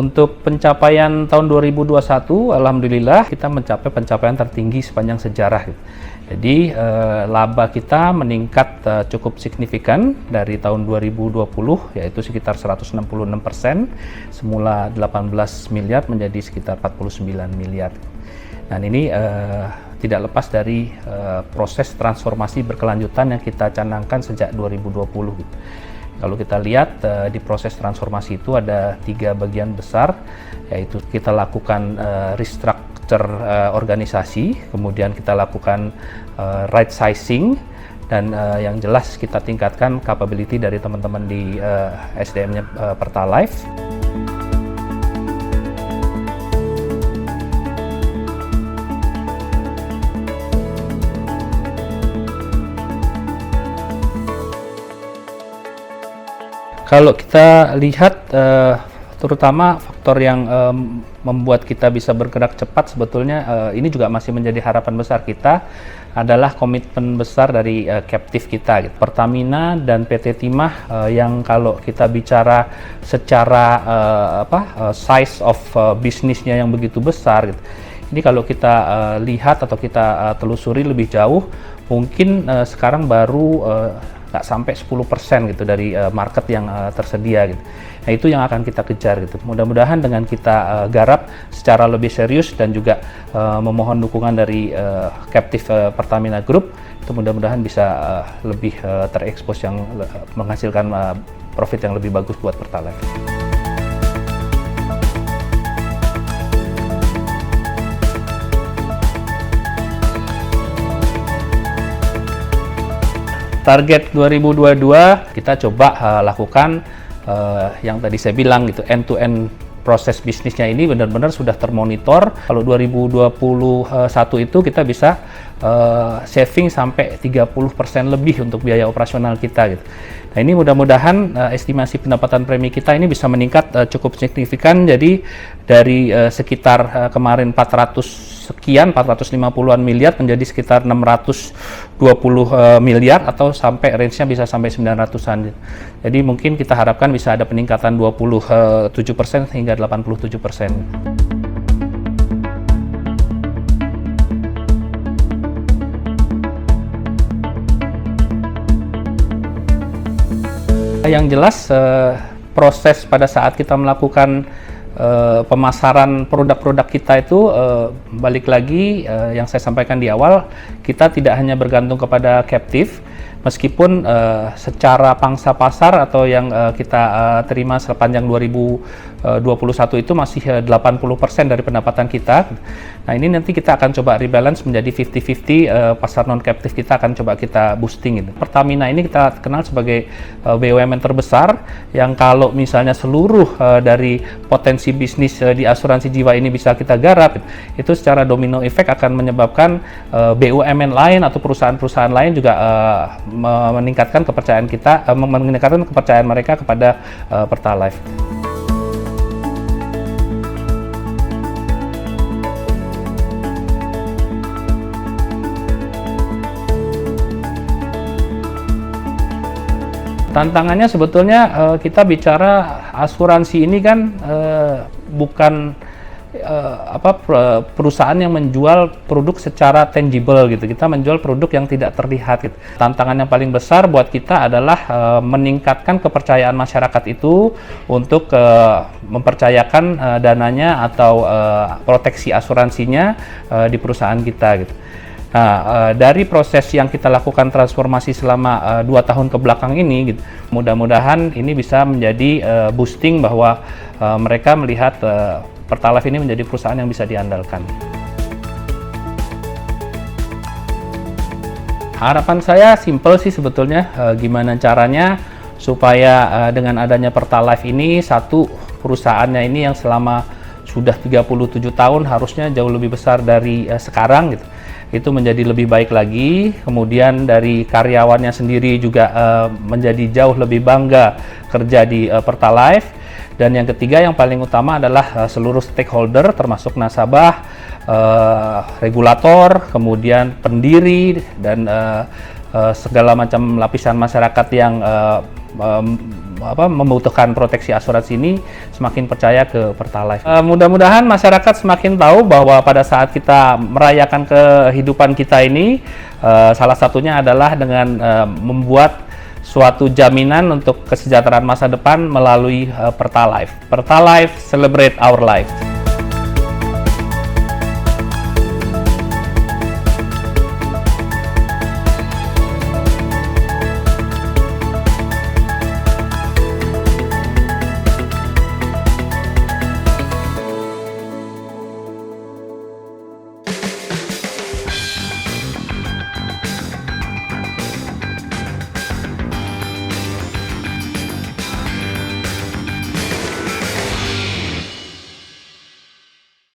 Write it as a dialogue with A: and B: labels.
A: Untuk pencapaian tahun 2021, alhamdulillah kita mencapai pencapaian tertinggi sepanjang sejarah. Jadi laba kita meningkat cukup signifikan dari tahun 2020, yaitu sekitar 166%, semula 18 miliar menjadi sekitar 49 miliar. Dan ini tidak lepas dari proses transformasi berkelanjutan yang kita canangkan sejak 2020. Kalau kita lihat di proses transformasi itu ada 3 bagian besar, yaitu kita lakukan restructure organisasi, kemudian kita lakukan right sizing, dan yang jelas kita tingkatkan capability dari teman-teman di SDM-nya Pertalite. Kalau kita lihat terutama faktor yang membuat kita bisa bergerak cepat, sebetulnya ini juga masih menjadi harapan besar kita, adalah komitmen besar dari captive kita, gitu. Pertamina dan PT Timah yang kalau kita bicara secara size of bisnisnya yang begitu besar, gitu. Ini kalau kita lihat atau kita telusuri lebih jauh, mungkin sekarang baru nggak sampai 10% gitu dari market yang tersedia, gitu. Nah, itu yang akan kita kejar, gitu. Mudah-mudahan dengan kita garap secara lebih serius dan juga memohon dukungan dari captive Pertamina Group, itu mudah-mudahan bisa lebih terekspos yang menghasilkan profit yang lebih bagus buat Pertalite. Target 2022 kita coba lakukan yang tadi saya bilang, gitu, end-to-end proses bisnisnya ini benar-benar sudah termonitor. Kalau 2021 itu kita bisa saving sampai 30% lebih untuk biaya operasional kita, gitu. Nah, ini mudah-mudahan estimasi pendapatan premi kita ini bisa meningkat cukup signifikan. Jadi dari sekitar kemarin 450-an miliar menjadi sekitar 620 miliar, atau sampai range-nya bisa sampai 900-an. Jadi mungkin kita harapkan bisa ada peningkatan 27% hingga 87%. Yang jelas proses pada saat kita melakukan pemasaran produk-produk kita itu balik lagi yang saya sampaikan di awal, kita tidak hanya bergantung kepada captive, meskipun secara pangsa pasar atau yang kita terima sepanjang 2021 itu masih 80% dari pendapatan kita. Nah, ini nanti kita akan coba rebalance menjadi 50-50, pasar non-captive kita akan coba kita boosting, gitu. Pertamina ini kita kenal sebagai BUMN terbesar yang kalau misalnya seluruh dari potensi bisnis di asuransi jiwa ini bisa kita garap, itu secara domino efek akan menyebabkan BUMN lain atau perusahaan-perusahaan lain juga meningkatkan kepercayaan kita, meningkatkan kepercayaan mereka kepada Pertalite. Tantangannya sebetulnya kita bicara asuransi ini kan bukan perusahaan yang menjual produk secara tangible, gitu. Kita menjual produk yang tidak terlihat, gitu. Tantangan yang paling besar buat kita adalah meningkatkan kepercayaan masyarakat itu untuk mempercayakan dananya atau proteksi asuransinya di perusahaan kita, gitu. Nah, dari proses yang kita lakukan transformasi selama 2 tahun ke belakang ini, gitu, mudah-mudahan ini bisa menjadi boosting bahwa mereka melihat Pertalite ini menjadi perusahaan yang bisa diandalkan. Harapan saya simple sih sebetulnya, gimana caranya supaya dengan adanya Pertalite ini, satu, perusahaannya ini yang selama sudah 37 tahun harusnya jauh lebih besar dari sekarang, gitu. Itu menjadi lebih baik lagi. Kemudian dari karyawannya sendiri juga menjadi jauh lebih bangga kerja di Pertalite. Dan yang ketiga yang paling utama adalah seluruh stakeholder termasuk nasabah, regulator, kemudian pendiri, dan segala macam lapisan masyarakat yang membutuhkan proteksi asuransi ini semakin percaya ke Pertalite. Mudah-mudahan masyarakat semakin tahu bahwa pada saat kita merayakan kehidupan kita ini, salah satunya adalah dengan membuat suatu jaminan untuk kesejahteraan masa depan melalui Pertalite. Pertalite, celebrate our life.